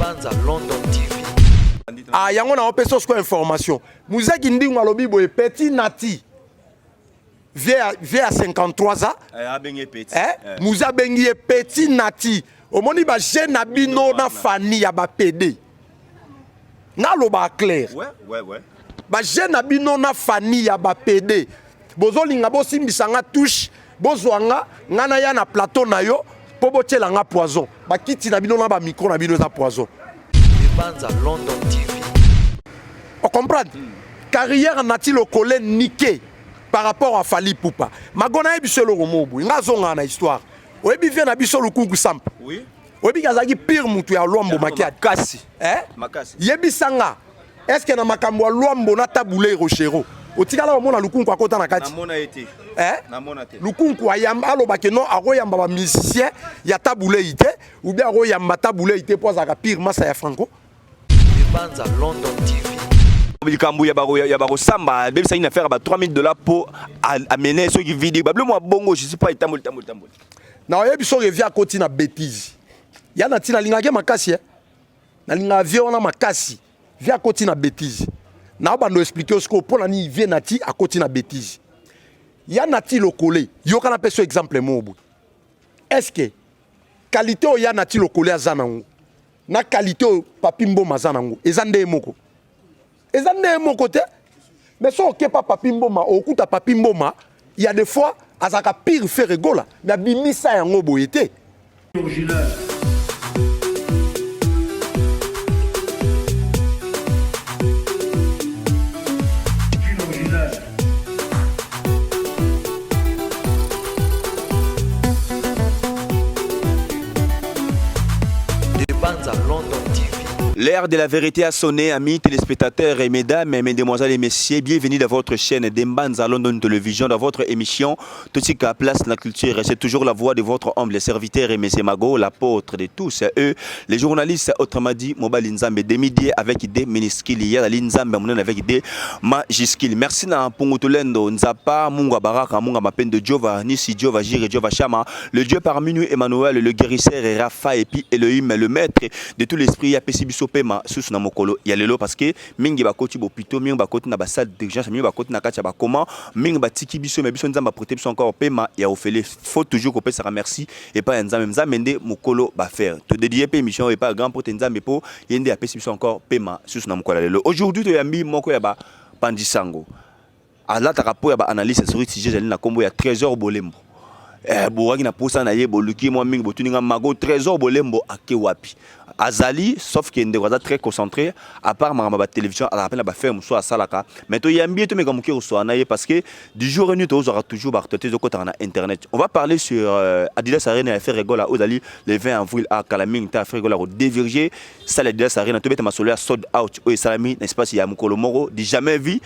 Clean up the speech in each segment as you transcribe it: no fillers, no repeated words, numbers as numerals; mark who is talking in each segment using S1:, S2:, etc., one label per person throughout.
S1: Banza London TV.
S2: Ah, yango na opeso quoi information. Mouzaki ndingo alobi boye petit nati. Vieux à 53 ans. Mouza bengi petit nati. Omoni ba jeune abino na fani ya ba PD. Na lo ba clair.
S3: Ouais.
S2: Ba jeune abino na fani ya ba PD. Bozo linga bo simbisanga touche. Bozwanga ngana ya na plateau na yo. Po botiela nga poison. Ba kiti na bino na ba micro na bino za poison.
S1: Banza London TV.
S2: On comprend? Carrière nati le collé niqué par rapport à Fali Poupa. Magona ebiso le romobu. Nga zonga na histoire. Oyebi vient na biso le kuku samp.
S3: Oui.
S2: Oyebi kazaki pire mutu ya Luambo makia.
S3: Makasi.
S2: Makasi. Yebi sanga. Est-ce que na makambo ya Luambo na tabule rochero? Otikala omona lukunku akota na kati.
S3: Na mona été. Na mona té.
S2: Lukunku ayamba alobake non aroyamba ba musicien ya tabule ité ou bien aroyamba tabule ité po za pire massa ya Franco.
S1: Banza London TV.
S3: Bikambu ya baro samba bébé ça une affaire ba $3000 pour amener ceux qui vidéo ba moi bongo je sais pas itambol.
S2: Na oyebi so revient à côté na bêtise. Ya na tina lingake makasi na linga vieux na makasi. Vient à côté na bêtise. Na ba no expliquer ce ko pour ni vient nati à côté na bêtise. Ya nati lo collé. Yo kana peso exemple mobu. Est-ce que qualité o ya nati lo collé azanango na qualité o papi mboma azanango ezande moko. Ezande moko te. Mais so ke pa papi mboma okuta papi mboma, il y a des fois azaka pire fait rigola. Mais bimisa yango boyete.
S1: Banza London TV.
S3: L'heure de la vérité a sonné, amis téléspectateurs et mesdames, mesdemoiselles et messieurs. Bienvenue dans votre chaîne Dembanza London Television, dans votre émission Totika Place la Culture. C'est toujours la voix de votre humble serviteur et Messé Mago, l'apôtre de tous. Eux, les journalistes, autrement dit, Mobile Nzambe, des milliers avec des minuscules. Il y a l'Inzambe avec des majuscules. Merci na Pongotolendo, Nzapa, Munga Baraka, Munga Mapen de Jova, Nisi Jova, Jire Jova Shama, le Dieu parmi nous, Emmanuel, le guérisseur, Rafa, et puis Elohim, le maître de tout l'esprit, Yapesibiso Pema, sous na mokolo, il y a le lot parce que Mingi Bakoti Bopito, Mingi Bakoti na Bassade d'urgence, Mingi Bakoti na Kacha Bakoma, Mingi Batiki Biso, mais Biso Nzamba protection encore Pema, il y a Ophélie, faut toujours qu'on puisse remercier et pas Nzamba, Nzamende Mokolo Bafer. Te dédier pas émission et pas grand pour Nzamba pour Yende Apesibiso encore Pema, sous na mokolo. Aujourd'hui, tu as mis Moko Yaba Pandisango. À la rapport Yaba analyse sur le sujet, na combo ya Trésor Bolembo. Bouragi na posa na ye boluki moi mingi botuninga mago Trésor Bolembo akewapi azali sauf que ndeko très concentré à part ma télévision à la peine ba faire muso asalaka mais to yambi to mega muki reçoit na ye parce que du jour et nuit to aura toujours bartoté de côté na internet. On va parler sur Adidas Arena a fait rigola Odali le 20 avril à Kalaming ta fait rigola au déverger ça Adidas Arena to beta ma solaire sold out o salami n'est-ce pas si ya mukolo moro di jamais vu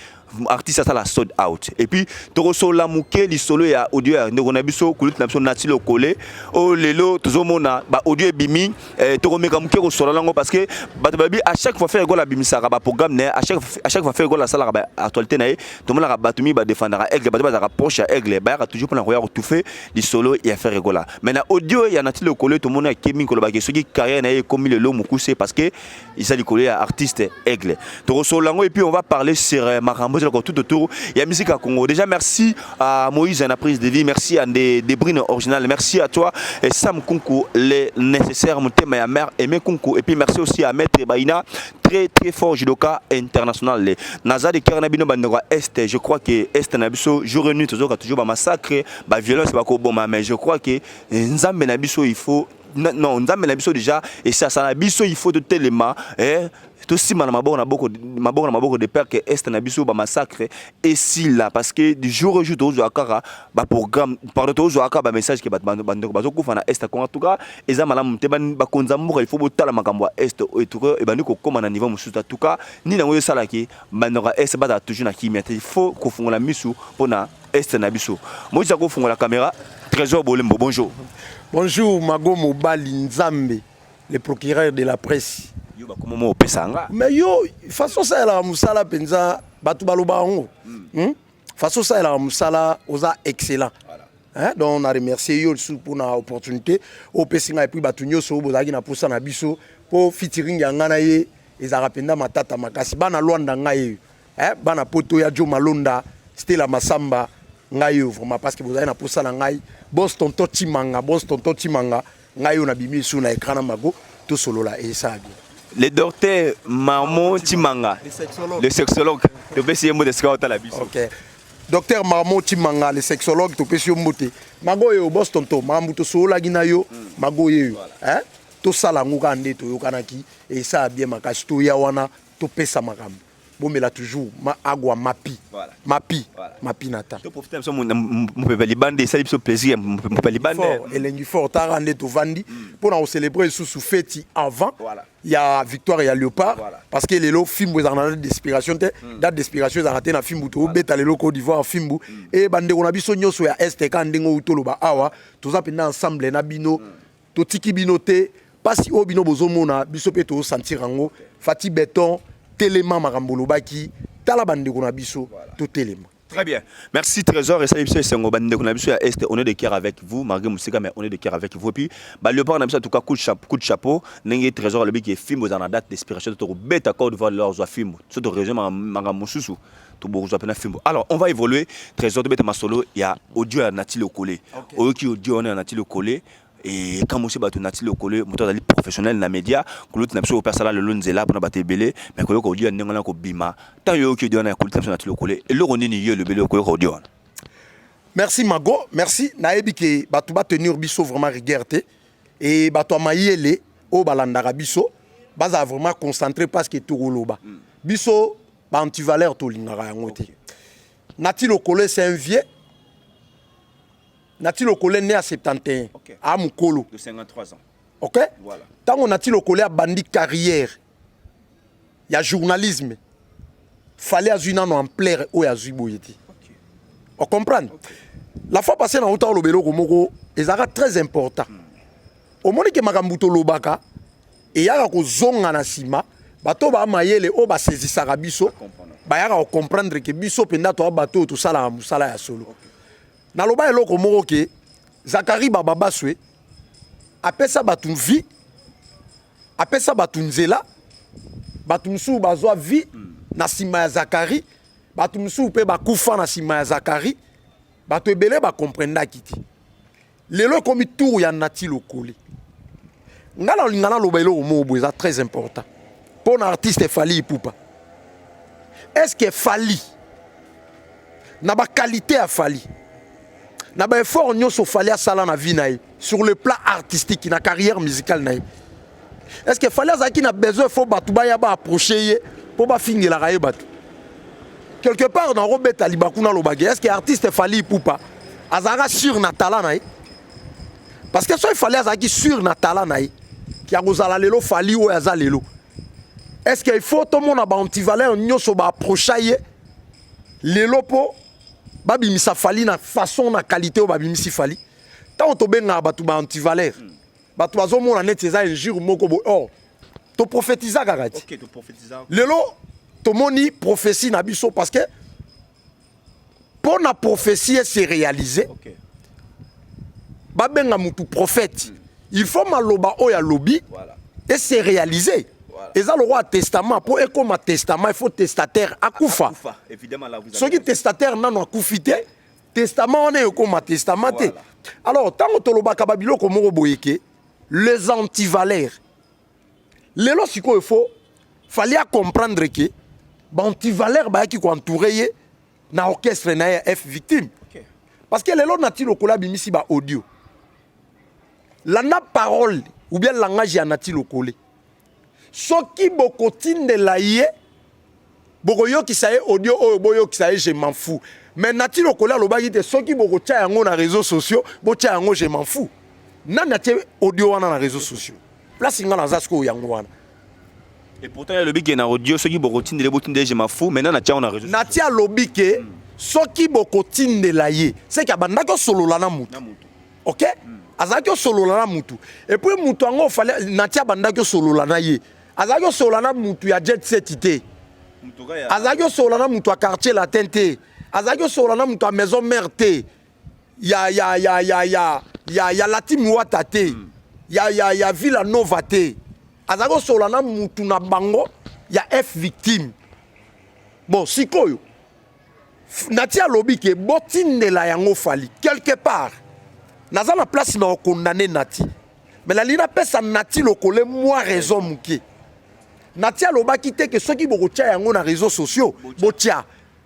S3: artiste ça la sold out et puis to la muke li solo ya audio ndeko na biso kulit na biso nati lo collé o lelo tozomona ba audio bimi to mega muke ko solo lango parce que babi à chaque fois faire rigola bimisa ba programme né à chaque fois faire rigola ça la ba actualité na to mona ba tumi ba défendra aigle ba rapproche aigle ba toujours pour la royaume tout fait li solo ya faire rigola mais na audio ya nati lo collé to mona kemi ko ba ke soki carrière na comme le lo mukuse parce que il s'est collé à artiste aigle to solo lango et puis on va parler sur Marambo tout autour il y a musique à Congo. Déjà merci à Moïse à la prise de vie, merci à des brines originales, merci à toi et Sam Kunku les nécessaires mon thème à mère Aimé Kunku et puis merci aussi à Maître Baïna très fort judoka international les Naza de Kernabino Bandora Est je crois que Est Nabiso jour et nuit toujours ba massacre ba violence ba ko bon mais je crois que Nzambe Nabiso il faut non Nzambe Nabiso déjà et ça Nabiso il faut de tellement tout si mal maboko na boko de père que est na biso ba massacre et si là parce que du jour au jour tozo akara ba programme pardon tozo akara ba message que bandeko bazokufa na est en tout cas eza malamu te ba konza moko il faut botala makambo est et tout et bandeko koma na niveau mususu en tout cas ni na ngoyo sala ki bandeko est ba toujours na kimia il faut ko fungola misu pona est na biso moi za ko fungola caméra Trésor Bolembo bonjour
S2: Mago Mobali Nzambe le procureur de la presse. Mais yo, façon ça la musala penza batu baloba ngo. Façon ça la musala oza excellent. Hein, donc on a remercié yo pour l'opportunité au pesinga et puis batu nyoso bozaki na posa na biso po featuring ya ngana ye ezaka penda matata makasi bana Luanda ngai bana poto ya Jo Malonda Stella Masamba ngai vraiment parce que vous avez na posa na ngai boss tonton Timanga ngai on a bimi sur na écran na mago to solo la et ça bien.
S3: Le docteur Marmon Timanga, le sexologue, tu peux essayer de scout à la biso.
S2: OK. Docteur Marmon Timanga, le sexologue, tu peux essayer de monter. Mago yo boss tonton, mamuto solo la gina yo, mago yo. Hein? To sala nguka ande to yokanaki et ça bien makasi to ya wana to pesa makambo. Bon mais là toujours ma agwa mapi. Voilà. Mapi nata.
S3: To profiter de ça mon peuple libandais, ça lui plaisir mon peuple libandais.
S2: Elengi fort ta rande to vandi pour na célébrer sous fête avant. Voilà. Il y a Victoire et il y a Léopard parce que les lots film vous en date d'inspiration date d'inspiration za raté na film buto beta les Côte d'Ivoire film et bande on a biso nyoso ya est ka ndengo utoloba awa toza pena ensemble na bino to tiki binote pasi o bino bozomona biso pe to sentir ngo fati béton téléma makambolo baki tala bande on a biso to téléma.
S3: Très bien. Merci Trésor et salut c'est un bande on a biso ya est on est de cœur avec vous Margué Moussika mais on est de cœur avec vous et puis bah Léopard on a biso en tout cas coup de chapeau n'engé Trésor le qui est film aux en date d'inspiration to beta Côte d'Ivoire leurs film surtout région Mangamususu to bourgeois peine film. Alors on va évoluer Trésor de beta ma solo il y a audio à Nati le collé. Audio on est à Nati le collé. Et quand monsieur batu nati le collé moteur d'aller professionnel na média que l'autre n'a pas au personnel le lonzela pour na bater belé mais que ko audio n'engala ko bima tant yo ki audio na ko nati le collé et le roni ni yo le belé ko audio.
S2: Merci Mago, merci naebi ke batu ba tenir biso vraiment rigueur et batu mayele o balandara biso baza vraiment concentré parce que tout roloba biso ba antivaleur to lingara yango te. Nati le collé c'est un vieux Nati Lokole né à 71, à Mukolo.
S3: De 53 ans.
S2: Ok? Voilà. Tant on Nati Lokole a bandit carrière, il y a journalisme. Fallait azuna no en plaire ou ya zuiboyeti. On comprend? La fois passée dans autant lobelo komoko, ezara très important. Au moment que makambuto lobaka et yaka ko zonga na sima, bato ba mayele o ba saisissaka biso, ba yaka comprendre que biso penda to bato to sala musala ya solo. Naloba eloko moko ke Zakari Baba Baswe apesa batu vie apesa batu nzela batu msu bazwa vie na sima ya Zakari batu msu pe bakufa na sima ya Zakari batu ebele ba comprendre kiti lelo komi tour ya Nati Lokole ngala lingana loba eloko moko eza très important pour un artiste Fally Ipupa est-ce que Fally na ba qualité à Fally na ba effort nyonso Fally asala na vie naï sur le plan artistique na carrière musicale naï est-ce que Fally azaki na besoin faut batu ba ya ba approcher pour ba fingela raye batu quelque part dans Robert Alibakuna lobage est-ce que artiste Fally Ipupa azara sur na talent naï parce que soit Fally azaki sur na talent naï qui a gozala lelo Fally o yaza lelo est-ce qu'il faut tout le monde ba antivaleur nyonso ba approcher lelo po babimisa Fally na façon na qualité o babimisi Fally tant to benga batu ba antivaleur batu bazomona net eza injure moko bo oh to prophétisa kakati
S3: OK to prophétisa
S2: lelo to moni prophétie na biso parce que pour la prophétie se réaliser
S3: OK
S2: babenga mutu prophète il faut maloba o ya lobi
S3: voilà
S2: et se réaliser. Et ça le roi testament pour comme testament il faut testataire akufa.
S3: Évidemment là vous avez.
S2: Ceux qui testataire nano akufité testament on est comme testament. Alors tant que toloba kababilo comme boyeke les antivaleurs. Les lois siko il faut fallait comprendre que ba antivaleur ba qui ko entourer na orchestre na F victime. Parce que les lois nati lokola bimisi ba audio. La na parole ou bien langage ya nati lokole. Soki bokotinde la ye bokoyo ki saye audio o boyo ki saye je m'en fous mais Nati Lokole lobaki te soki bokotia yango na réseaux sociaux botia yango je m'en fous na nati audio wana na réseaux sociaux place ngana zasko yango wana
S3: et pourtant le big na audio soki bokotinde le botinde je m'en fous maintenant na tia on na réseaux
S2: nati lobike soki bokotinde la ye c'est ka bandako solo la na mutu OK azaki solo la na mutu et puis mutu ngo fallait nati bandako solo la na ye azaki solana mutu ya jet set ité azaki solana mutu a quartier latin té azaki solana mutu a maison mère té ya la team Wata té ya Villa Nova té azako solana mutu na bango ya F victime. Bon, sikoyo Nati alobi ke botindela yango fali quelque part. Naza na place na condamner Nati. Mais la lina pesa Nati lokole moi raison muke. Nati aloba kite ke soki boko tia yango na réseaux sociaux, botia.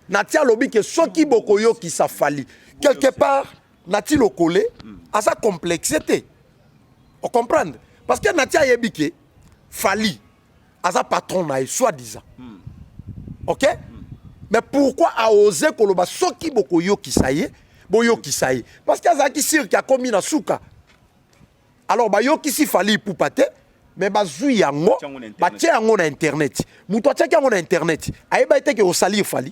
S2: Nati alobi ke soki boko yo ki sa fali. Quelque part Nati lokole a sa complexité. On comprend? Parce que Nati a yebike fali a sa patron na soi-disant. OK? Mais pourquoi a osé koloba soki boko yo kisaye, boyo kisaye? Parce qu'il y a qui sir qui a commis na souka. Alors ba yo kisi fali poupate, mais ba zui yango, ba tie yango na internet. Muto tie yango na internet. Aye ba ite ke o salir fali.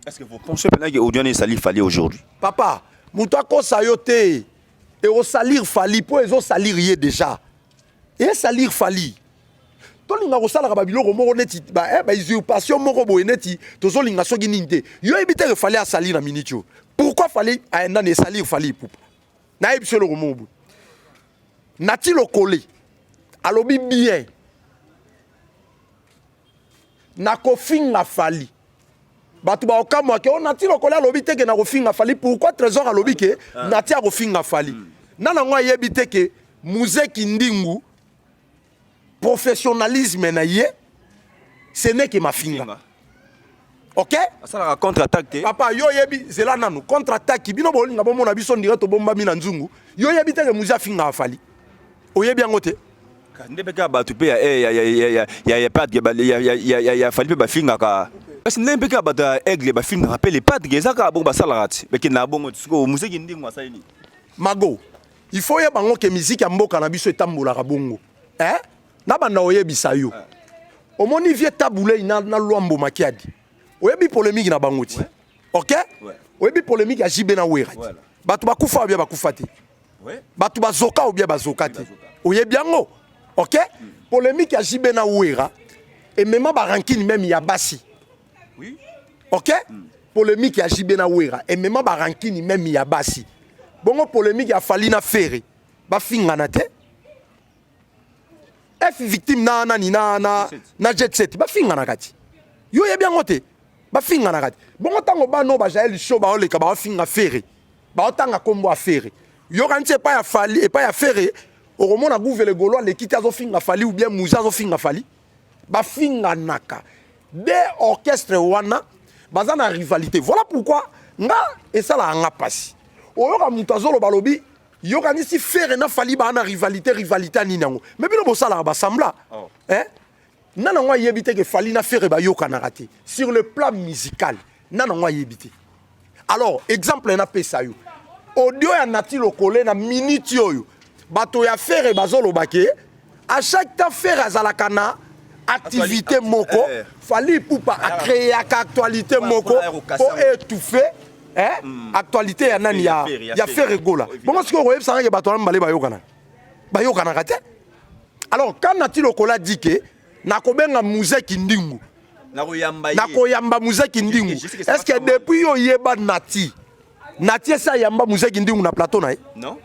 S3: Est-ce que vous pensez maintenant que Odion est sali fali aujourd'hui?
S2: Papa, muto ko sayote et o salir fali po ezo salir ye déjà. Et salir fali. Tolinga ko sala ka babiloko moko neti ba usurpation moko boye neti tozo linga soki ninte yo ebite ke fallait salir na minitio. Pourquoi fallait na ne salir fallait poupa na ebise le romo Nati lo collé alobi bien na ko finga fali batu ba okamwa ke Nati lo collé alobi te ke na ko finga fali. Pourquoi trésor alobi ke Nati a ko finga fali nana ngwa yebite ke Muzeki Ndingu professionnalisme na ye ce n'est que ma finga. OK?
S3: Ça la contre-attaque.
S2: Papa yo yebi zela nanu contre-attaque bino bolinga bomona biso ndire to bomba mina nzungu yo yebi te ke muza finga afali o yebi angote
S3: ndebeka ba tu pe ya pas ya fali pe ba finga ka parce ndebeka ba da aigle ba finga rappelle pas de gezaka bo ba salarati mais na bongo tsuko Muzeki Ndingu asali
S2: mago il faut yeba ngo ke musique ya mboka na biso etambola ka bongo na banda oyebisa yo omoni vie taboulé na lwambo makiadi oyebi polémique na bangoti OK oyebi polémique ya jibe na wera batu bakufa obia bakufa te batu bazoka obia bazoka te oyebi yango OK polémique ya jibe na wera et même ba rankini même ya basi OK polémique ya jibe na wera et même ba rankini même ya basi bongo polémique ya Falina Ferré ba fingana te F victime na jet set ba finga na kati yo yebi ngote ba finga na kati bongo tango ba no ba jaeli show ba oleka ba finga Ferré ba otanga kombo afere yo kanti pa ya fali e pa ya Ferré o romona gouvele golo le kiti azo finga fali ou bien muza azo finga fali ba finga naka de orchestre wana baza na rivalité. Voilà pourquoi nga esala nga pasi oyo ka mutu azolo balobi yo kanisi Ferré na fali ba na rivalité ni nango mais bino bosala ba sembla nana ngwa yebite ke fali na Ferré ba yo kana raté sur le plan musical nana ngwa yebite. Alors exemple na pesa yo audio ya Nati lokole na minute yoyo bato ya Ferré bazolo bake à chaque temps Ferré azalaka na activité moko fali poupa a créer actualité moko pour étouffer actualité ya nani ya Ferré gola bon ce que vous savez que bato na mbale ba yokana kate. Alors quand Nati lokola dit que na kobenga Muzeki Ndingu na koyamba Muzeki Ndingu est-ce que depuis yo yeba Nati esa yamba Muzeki Ndingu na plateau na
S3: non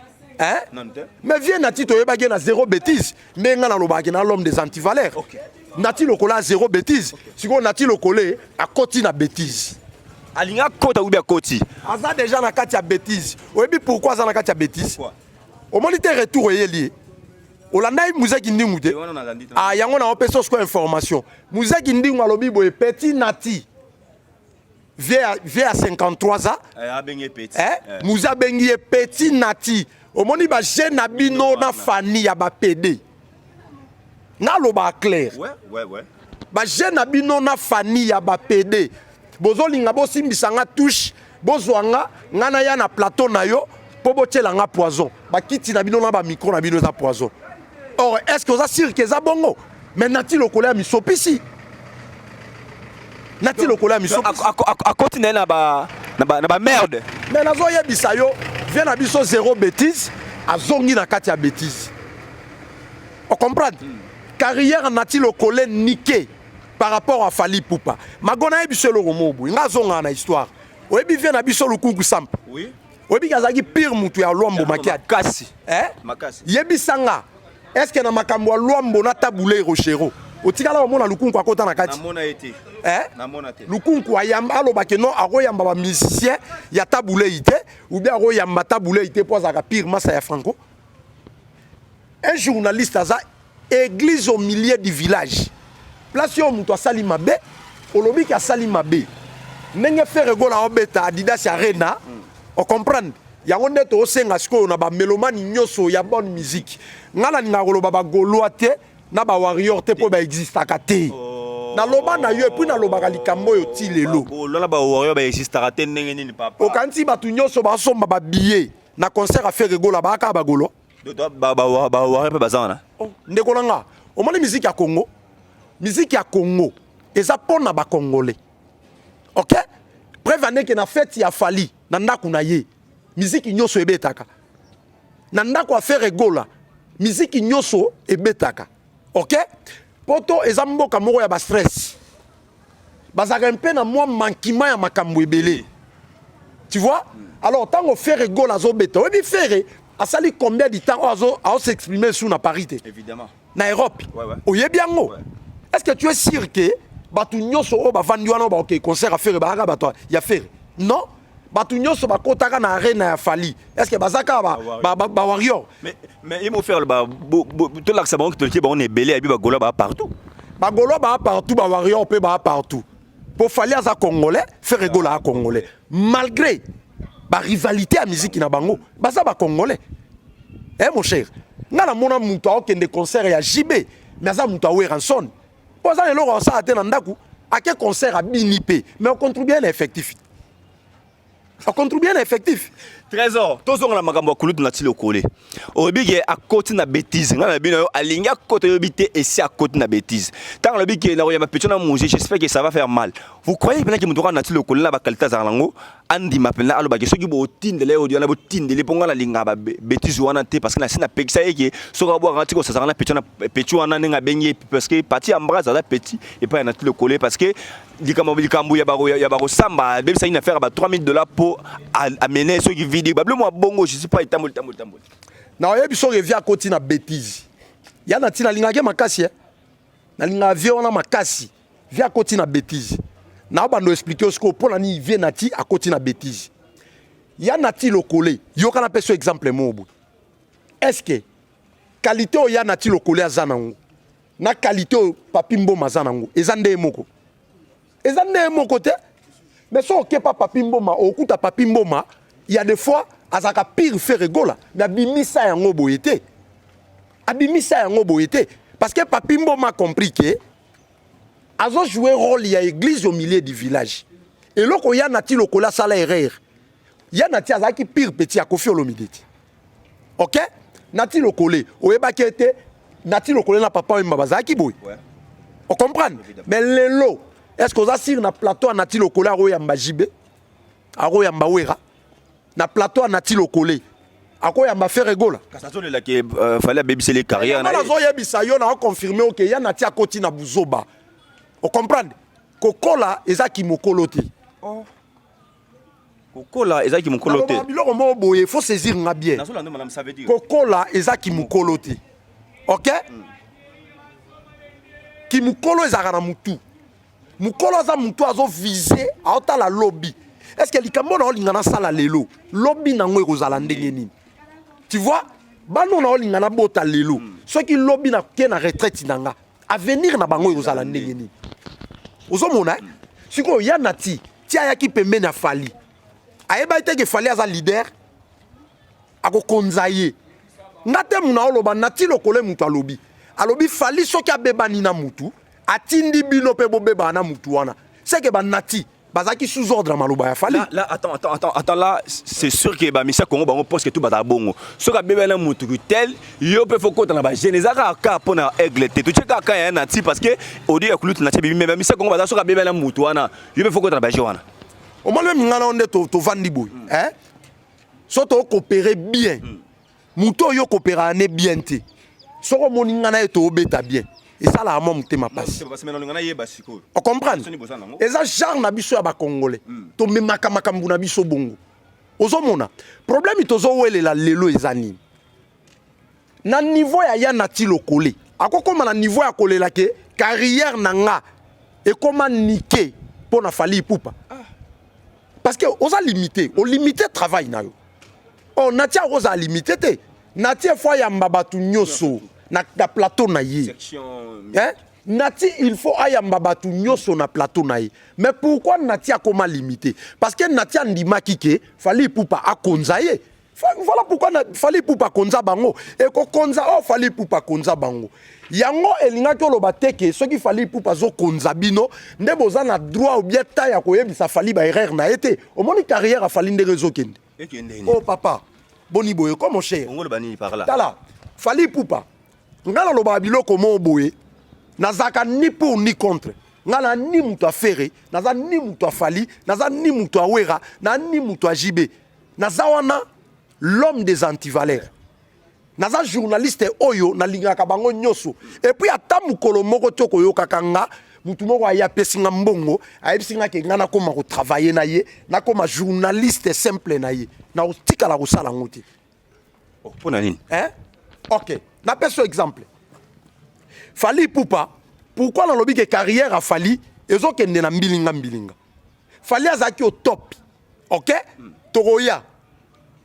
S2: non mais viens Nati to yeba na zéro bêtise mais nga na lobaki na l'homme des antivaleurs Nati lokola zéro bêtise siko Nati lokole a koti na bêtise
S3: alinga kota ubia koti
S2: aza déjà na kati ya bêtise oyebi pourquoi aza na kati ya bêtise au moniteur retour yeli Olandai Muzeki Ndingu te yango na opesa sko information Muzeki Ndingu alobi boye petit Nati via 53 ans Muza bengi petit Nati omoni ba jeune abino na fani ya ba PD na loba clair ba jeune abino na fani ya ba PD bozolinga bosimbisa nga touche bozwanga ngana ya na plateau na yo po botela nga poison ba kiti na bino na ba micro na bino za poison. Or est-ce que vous assure que ça bongo mais Nati lokole a misopisi Nati lokole a misopisi
S3: a continuer na ba merde
S2: mais nazo yebisa yo vient na biso zéro bêtise azongi na kati ya bêtise on comprend carrière Nati lokole niqué par rapport à Fali Poupa magona yebiso lo romobu nga zonga na histoire oyebi vient na biso lukungu sample oyebi kazaki pire mutu ya lombo makiadi
S3: makasi
S2: makasi yebisanga est-ce que na makambo lwambo na tabule rochero otikala omona lukunku akota na kati
S3: namona été namona te
S2: lukunku ayamba alobake non akoyamba ba musicien ya tabule ite ou bien akoyamba tabule ite po azaka pire massa ya franco. Un journaliste aza église au milieu du village place yo muto asali mabe olobi ki asali mabe ndenge faire gola obeta Adidas Arena on comprendre yango ndeto osenga siko na ba melomani nyoso ya bonne musique ngala ninga koloba ba goloa te na ba warrior te po ba existaka te na loba na yo puis na loba likambo yo ti lelo
S3: lola ba warrior ba existaka te ndenge nini papa
S2: okanti batu nyoso ba somba ba billet na concert a faire gola ba ka ba golo
S3: ba warrior pe bazana
S2: ndeko langa omoni musique ya Congo eza pona ba congolais. OK? Prévenez que na fête ya fali na ndaku na ye musique nyoso ebetaka na ndaku affaire egola musique nyoso ebetaka. OK? Poto eza mboka moko ya ba stress bazaka mpe na mwa mankima ya makambo ebele. Tu vois? Alors tant faire egola zo beta obi faire asali combien de temps à s'exprimer sur na parité
S3: évidemment
S2: na Europe.
S3: Ouais.
S2: Oyebiango. Est-ce que tu es sûr que batu nyoso o ba vandi wana ba OK concert à faire ba ka bato ya faire? Non. Batu nyoso ba kotaka na arena ya fali. Est-ce que bazaka ba warrior?
S3: Mais il faut faire ba tout l'axe bon que on est belé et puis ba golo ba partout.
S2: Ba golo ba partout ba warrior pe ba partout. Pour fali aza congolais, faire gola congolais. Malgré ba rivalité à musique na bango, baza ba congolais. Mon cher. Ngala mona muto a okende concert ya JB, mais aza muto a Weranson. Pour ça, les gens ont été dans à quel concert à BNP, mais on contribue à l'effectif. On contribue à l'effectif.
S3: Trésor, tous on a magambo kulu na tilo kolé. Obige à côté na bêtise, na bino alinga côté obité et c'est à côté na bêtise. Tant le bige na roya petit na manger, j'espère que ça va faire mal. Vous croyez bien que mutoka na tilo kolé na ba qualité za lango andi mapena alo ba ke soki bo tindele audio na bo tindele ponga na linga ba bêtise wana te parce que na sina pekisa yeke soka bo ranti ko ça na petit wana nga benye parce que parti embrase za petit et pas na tilo kolé parce que likambo ya baro samba même ça une affaire ba $3000 pour amener ceux qui vidéo bablo moi bongo je sais pas itamol
S2: na oyebi so revient à côté na bêtise ya na tina linga ke makasi na linga viona makasi via côté na bêtise na ba no expliquer ce ko pour na ni vient na ti à côté na bêtise ya na ti lokolé yo kana peso exemple mobu est-ce que qualité o ya na ti lokolé azanango na qualité o papi mboma azanango ezande moko te mais so ke pa papi mboma okuta papi mboma il y a des fois azaka pire faire gola mais abimisa yango boyete parce que papi mboma a compris que azo jouer rôle ya église au milieu du village et loko ya nati lokola sala erreur ya nati azaki pire petit a Koffi Olomide. OK? Nati lokole oyeba kete nati lokole na papa oyemba bazaki boy. On comprend? Mais lelo est-ce que vous assire na plateau à nati lokole aro yamba jibe aro yamba wera na plateau à nati lokole ako yamba faire gola
S3: kasato la ke fallait babyser les carrières
S2: na zo yebisa yo na confirmer OK ya nati akoti na buzoba. On comprend? Kokola ezaki mokolo te.
S3: Oh. Kokola ezaki mokolo te.
S2: Biloko mo boye faut saisir nga bien.
S3: Na solando madame ça veut dire.
S2: Kokola ezaki mokolo te. OK? Ki mokolo ezaka na mutu. Mukolo za mutu azo viser aota la lobby. Est-ce que likambo na olingana sala lelo? Lobby na ngwe kozala ndenge nini? Tu vois? Bano na olingana bota lelo. Ceux qui lobby na ke na retraite nanga. Avenir na bango kozala ndenge nini? Ozomona? Siko ya nati, tia ya ki pembe na fali. Ayeba ite ke fali aza leader. Ako konzaye. Ngate muna oloba nati lokole mutu alobi. Alobi fali soki abebani na mutu. Atindi bino pe bobeba na mutu wana. C'est que ba nati bazaki sous ordre maloba ya fali.
S3: Là attends là c'est sûr que ba misa Congo bango parce que tout bata bongo. Soka beba na mutu tel yo pe foko na ba genezaka ka pona aigle te. Tu cheka ka ya nati parce que odi ya kulutu nati bibi mais misa Congo bata soka beba na mutu wana. Yo pe foko na ba wana.
S2: O malwe ngana onde to vandi boy. Hein? Soto coopérer bien. Muto yo coopérer ne bien te. Soko moni ngana to obeta bien. Et ça là moi mutema passe. On comprend? Et ça genre na biso ya ba congolais. To memaka makambu na biso bongo. Ozomona. Problème itozo wele la lelo ezani. na niveau ya ya nati lokole akokoma na niveau ya kolela ke carrière nanga et comment niquer pour na Fally Ipupa parce que oza limité o limité travail na yo on natia oza limité te natia fois ya mbabatu nyoso na plateau na ye hein nati il faut ayamba batu nyoso na plateau na ye mais pourquoi natia comment limité parce que natia ndimaki ke Fally Ipupa akonza ye voilà pourquoi Fally Ipupa konza bango et ko konza o Fally Ipupa konza bango yango elingaki oloba teke soki Fally Ipupa zo konza bino nde boza na droit ou bien ta ya koyebisa Fally ba erreur na été au moni carrière a Fally ndenge zo kende oh papa boni boye comme mon cher
S3: ngolo bani par là
S2: tala Fally Ipupa ngala loba biloko mo boye nazaka ni pour ni contre ngala ni mutu afere naza ni mutu afali naza ni mutu awera na ni mutu ajibe naza wana l'homme des antivaleurs naza journaliste oyo na lingaka bango nyoso et puis ata mukolo moko toko yokaka nga mutu moko aya pesinga mbongo ayebisinga ke ngana koma ko travailler na ye na koma journaliste simple na ye na otika la kosala ngoti
S3: oh pona nini
S2: hein OK na peso exemple Fally Ipupa pourquoi dans lobby que carrière a Fally ezokende na mbilinga Fally azaki au top OK toroya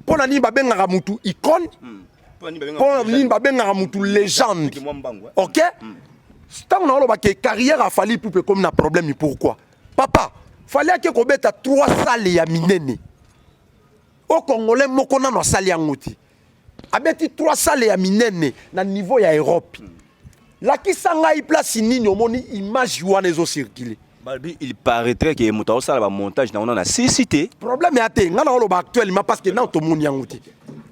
S2: pona ni babengaka mutu icône pona ni babengaka mutu légende OK tant na loba que carrière a Fally Ipupa comme na problème pourquoi papa Fally ake ko beta 3 salles ya minene au congolais moko na no sali yanguti abeti 3 salles ya minene na niveau ya Europe la qui s'engaille place nini omoni image wana ezo circuler
S3: balbi il paraîtrait que moto sala ba montage na on a cité
S2: problème ya te ngana olo ba actuellement parce que na to moni yanguti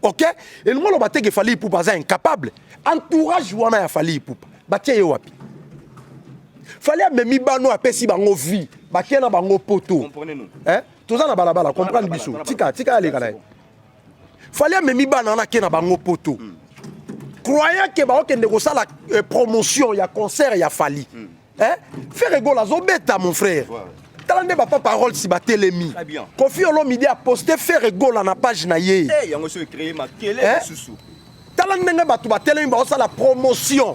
S2: OK et ngolo ba te que Fally Ipupa za incapable entourage wana ya Fally Ipupa ba tie yo wapi Fally amemi bano apesi bango vie ba kena bango poto
S3: comprenez-nous
S2: hein toza na balabala comprendre biso tika ale kana Fally amemi bana na kena bango poto croyant que ba okende ko sala promotion ya concert ya Fally hein faire gol azobeta mon frère talande ba parole si ba telemi Kofi Olomide a posté faire gol na page na ye
S3: eh yango so créer ma kele susu
S2: talande nga ba to ba telemi ba sala promotion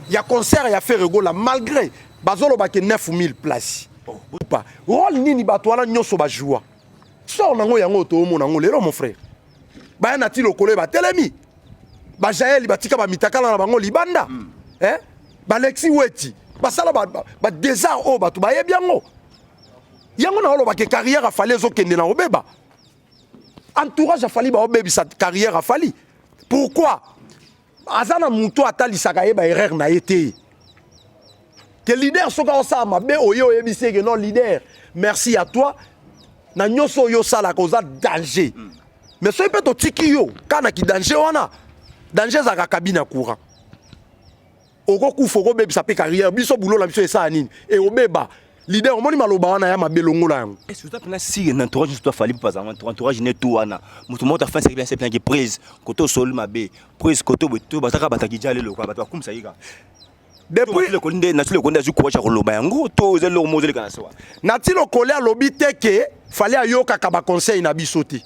S2: ya concert ya faire gol malgré bazolo ba ke 9000 places pas rôle nini ba to wana nyoso ba joie sort nango yango to mo nango lelo mon frère ba na ti lokole ba telemi ba Jaël batika ba mitakala na bango libanda hein ba Lexi Weti ba sala ba désert o ba to ba yebiango yango na oloba ke carrière a Fally zo kende na obeba entourage a Fally ba obebi sa carrière a Fally pourquoi azana muto atalisaka ye ba erreur na été que leader soka osama be oyo yebise que non leader merci à toi na nyoso yo sala koza danger mais so peut to tiki yo kana ki danger wana danger za kabina courant oko kufa ko bebisa pe carrière biso bulo la biso esa nini et obeba leader omoni maloba wana ya mabelongo la yango
S3: est-ce que tu as pena si entourage toi Fally pas entourage ne tout wana mutu mota fin c'est bien qui prise koto sol mabe prise koto beto bataka bataki jale lo kwa batwa kumsa yika depuis le kolinde na le kolinde azuko cha koloba yango to zelo mozele kana sawa
S2: na ti lo kolé alobi teke Fally ayoka ka ba conseil na bisote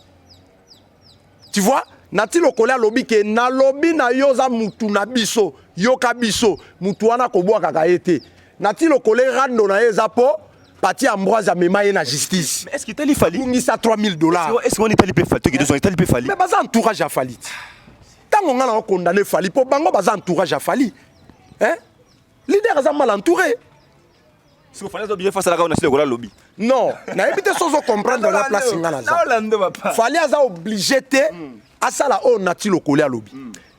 S2: tu vois nati lokola lobi ke na lobi na yoza mutu na biso yoka biso mutu wana kobwa kaka ete nati lokole rando na eza po pati Ambroise amema ye na justice
S3: est-ce que tali Fally
S2: ngisa $3000
S3: est-ce qu'on est tali pe Fally que tali pe Fally
S2: mais baza entourage à Fally tango ngana ko condamner Fally po bango baza entourage à Fally hein leader aza mal entouré
S3: si vous fallait bien face à la gare on a lobby
S2: non na éviter sozo comprendre la place ngana za Fally aza obligé te asala o nati lokole lobby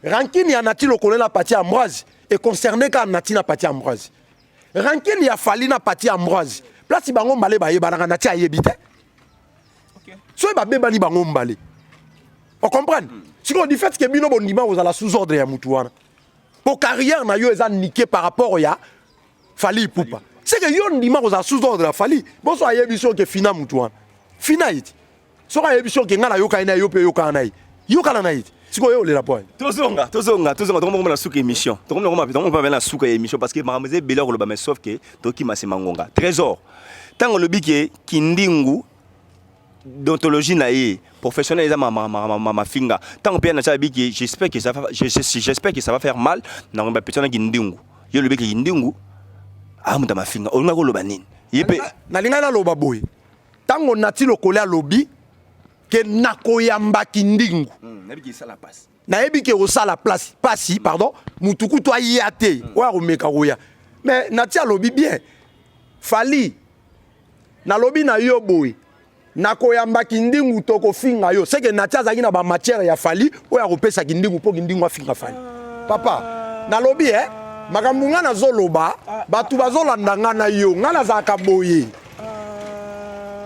S2: rankine ya nati lokole na parti Ambroise et concerné ka nati na parti Ambroise rankine ya Fally na parti Ambroise place bango mbale ba yebana nati ayebite OK so ba bebani bango mbale on comprend si on dit fait que bino bondima vous ala sous ordre ya mutu wana pour carrière na yo eza niqué par rapport ya Fally Ipupa c'est que yo ndima vous ala sous ordre ya Fally bon so ayebiso ke fina mutu wana fina iti so ayebiso ke ngala yo kaina yo pe yo kana yo kana na iti siko yo le la point
S3: tozonga tokomona na suka émission tokomona pas na suka émission parce que makamze beleur lo ba mais sauf que toki masema ngonga trésor tango lobi ke kindingu d'ontologie naïe professionnel les ma finga tant que na sabiki j'espère que ça va faire mal na ngomba petona kindingu yo le beki kindingu amuta ma finga on ngako loba nini yepe
S2: na linga na loba boy tango nati lokola lobi ke nakoyamba kindingu
S3: nabiki sala passe
S2: na ebiki osala place pasi pardon mutuku to ayate wa romeka roya mais nati lobi bien fali na lobi na yo boy nakoyamba kindingu toko finga yo c'est que nati azaki na ba matière ya fali oya kopesa kindingu po kindingu afinga fali papa na lobi makambo nga nazoloba batu bazolanda nga na yo nga nazalaka boye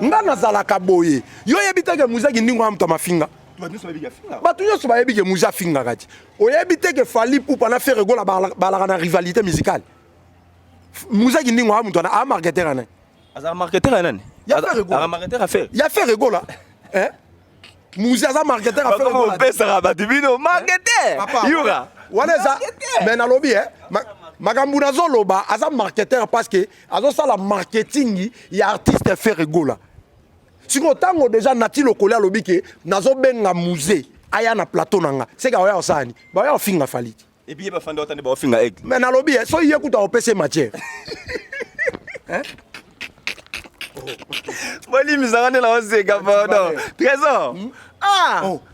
S2: nga nazalaka boye yo yebi te ke muza kindingu amuta mafinga batu nyonso bayebi ke muza finga kati oyebi te ke fali pupa na faire gola balaka na rivalité musicale muza kindingu amuta na marketer ana
S3: azala marketer nani
S2: ya faire gola
S3: a marketer a faire
S2: ya faire gola muza za marketer a faire gola
S3: pesa batu bino marketer yura
S2: waneza mais na lobi makambu nazoloba aza marketer parce que azosala marketing ya artiste faire gola siko tango déjà nati lokola lobi ke nazobenga musée aya na plateau nanga c'est ka oya osani ba oya ofinga faliti
S3: et puis ba fanda otane ba ofinga ek
S2: mais na lobi so yekuta opese matière
S3: Moli mizangane la oseka pardon trésor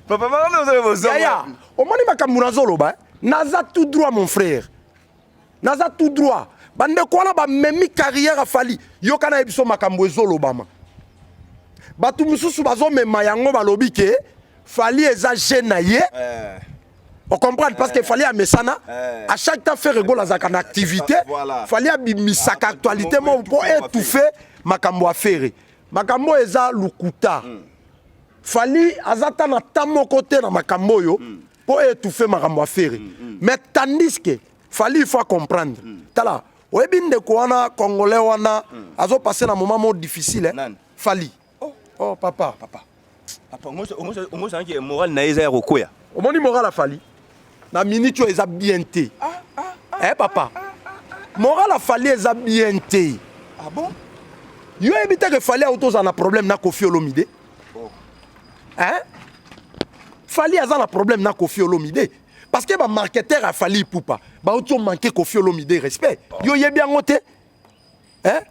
S3: papa maman vous avez besoin
S2: ya omoni makambu nazoloba naza tout droit mon frère naza tout droit bande kwana ba memi carrière a fali yo kana ebiso makambu ezolobama batu mususu bazomema yango balobi ke fali eza jeune ye on comprend parce que fali a mesana à chaque temps faire rigoler za kana activité fali a bimisaka actualité mo pour étouffer makambo a faire makambo eza lukuta fali azata na tamo côté na makambo yo pour étouffer makambo a faire mais tandis que fali il faut comprendre tala oyebi ndeko wana congolais wana azo passer na moment difficile fali oh papa
S3: on ça que moral na eza rokoya
S2: omoni moral a fali na minute eza bien te papa moral a fali eza bien te
S3: ah bon
S2: yo ebite que fali autoza na problème na Koffi Olomide fali aza na problème na Koffi Olomide parce que ba marketeur a fali pupa ba auto manquer Koffi Olomide respect yo yebi yango te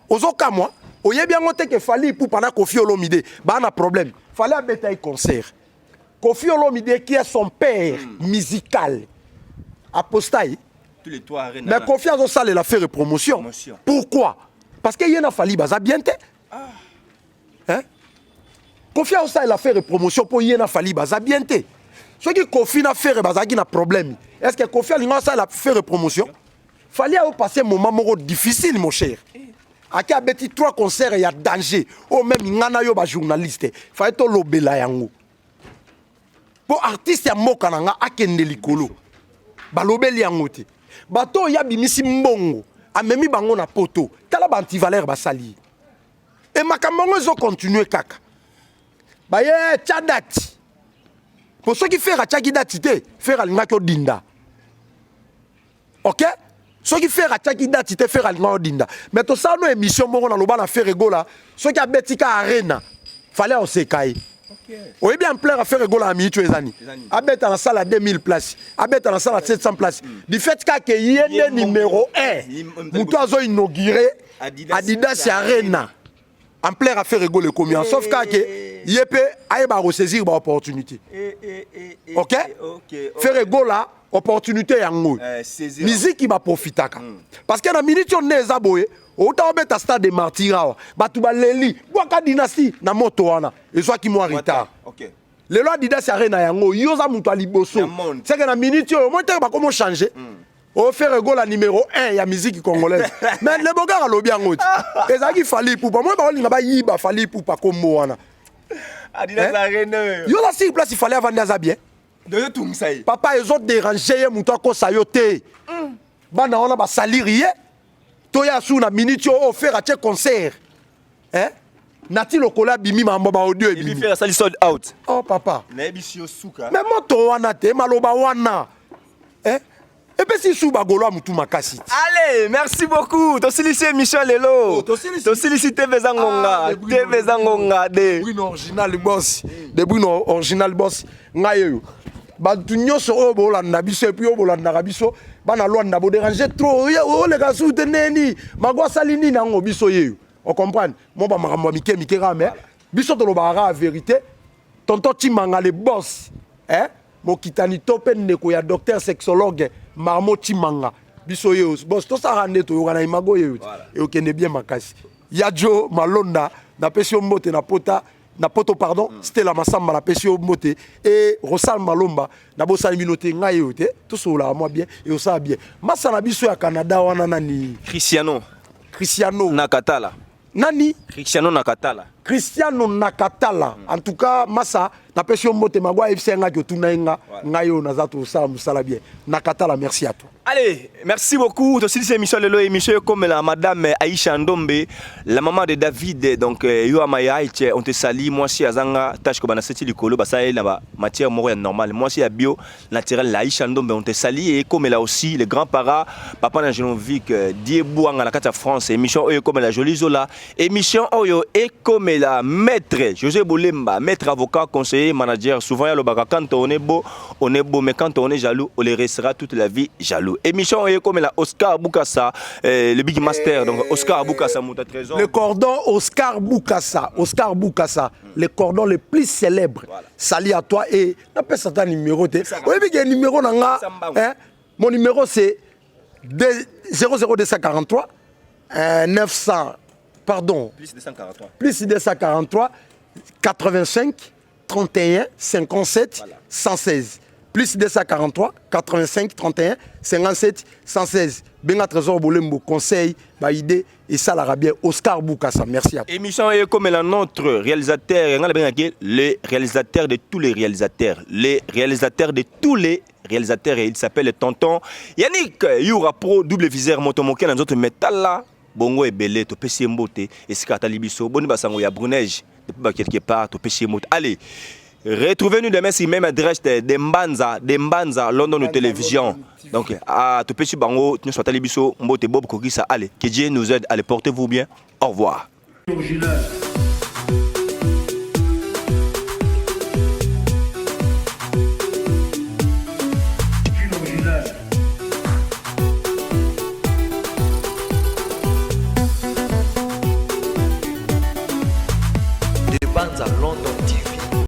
S2: ozoka moi oyebi yango te que fali pupa na Koffi Olomide ba na problème fali abeta un concert Koffi Olomide qui est son père musical apostai
S3: tous les trois arènes
S2: mais Koffi a salé la faire promotion pourquoi parce que yena fali baza bien te Koffi a salé la faire promotion pour yena fali baza bien te ce qui Koffi na faire baza qui na problème est-ce que Koffi a linga salé la faire promotion fali a passer un moment moko difficile mon cher aki abeti 3 concerts ya danger o même ngana yo ba journaliste fallait to lobela yango pour artiste ya mboka nanga akende likolo balobeli yango te bato ya bimisi mbongo amemi bango na poto tala ba antivaleur basali et makambo zo continuer kaka ba ye tchadati pour ceux qui faire tchaki dati te faire alinga ko dinda OK ceux qui faire tchaki dati te faire alinga ko dinda mais to ça no émission moko na loba na faire rigola ceux qui a betika arena fallait on se caille oui bien plein à faire rigoler à minute ezani abeta na salle à 2000 places abeta na salle à 700 places du fait que yende numéro 1 muto azo inaugurer Adidas Arena en plein à faire rigoler combien sauf que yepé ayeba ressaisir ba opportunité OK faire rigoler opportunité yango musique qui va profitaka parce que na minute on eza boye autant obeta stade de martyrs batu baleli bwaka dynastie na moto wana ezwa ki mo retard
S3: OK
S2: le loi Adidas Arena yango yoza mutu aliboso c'est que na minute o monter ba comment changer o faire goal la numéro 1 ya musique congolaise mais le bogara lobi yango ezaki fali pupa moi ba linga ba yiba fali pupa kombo wana
S3: Adidas Arena
S2: yo la si place il fallait avant d'aza bien
S3: de tout ça
S2: papa ils ont dérangé mutu ko sayote bana wana ba salirié toya sous na minute au faire à concert nati lokola bimi mambo ba audio
S3: et puis faire ça sold out
S2: oh papa
S3: na ebisio suka
S2: mais moto wana te maloba wana Et puis si sous bagolo mutu makasi.
S3: Allez, merci beaucoup. Tosilisi Michel Lelo. Tosilisi TV Zangonga. TV Zangonga de.
S2: Oui, original boss. Debout original boss. Ngayo. Batu nyonso oyo bolanda biso et puis oyo bolanda biso bana lwanda bo déranger trop. O les gars sous teneni. Magwa salini nango biso yeyo. On comprend. Mo ba makambo mike mike rame. Biso to lo ba la vérité. Tonton Timanga le boss. Hein? Mo kitani tope ndeko ya docteur sexologue Marmo Timanga. Biso yeyo. Boss to sa rande to yokana imago yeyo. Et okende bien makasi. Yadjo Malonda na pesio mbote na pota na poto pardon, c'était la Massamba la pesio mbote et Rosal Malomba na bosa minote ngai yote tout cela moi bien et ça bien. Massa na biso ya Canada wana nani
S3: Cristiano
S2: Nakatala. Nani
S3: Cristiano Nakatala.
S2: Cristiano Nakatala. En tout cas, Massa, na pesio mbote magwa FC nga jo tunainga ngayo na zato sa musala bien. Nakatala, merci à toi.
S3: Allez, merci beaucoup. Aussi c'est Michel Lelo et Michel comme la madame Aïcha Ndombe, la maman de David. Donc yo amaya on te sali moi si azanga tâche ko bana seti likolo ba ça la matière morale normale. Moi si a bio naturel la Aïcha Ndombe on te sali et comme là aussi les grands-parents papa na Genovic Diebou anga la carte France émission oyo comme la jolie zola émission oyo et comme la maître José Boulemba maître avocat conseiller manager souvent ya le baka quand on est beau mais quand on est jaloux on les restera toute la vie jaloux. Émission comme la Oscar Boukassa, le Big Master, donc Oscar Boukassa, mon trésor.
S2: Le cordon Oscar Boukassa, le cordon le plus célèbre. Voilà. Salut à toi et n'appelle ça ton numéro. Oui, mais numéro nanga, hein? Mon numéro c'est 00243 900, pardon. Plus 243 85 31 57 voilà. 116. Plus 243 85 31 57 116. Benga Trésor Bolembo conseil, ba idée et ça la bien Oscar Boukassa. Merci à toi.
S3: Émission est comme la notre réalisateur, le réalisateur de tous les réalisateurs, et il s'appelle Tonton Yannick Youra Pro double viseur motomoke dans notre métal là. Bongo et belé to pesi mbote et skata libiso boni basango ya Brunei depuis quelque part to pesi mbote. Allez. Retrouvez-nous demain sur même adresse de Mbanza, London Télévision. Donc, à tout petit bango, nous sommes à Télévision, Mbote Bob Kokisa. Allez, que Dieu nous aide. Allez, portez-vous bien. Au revoir.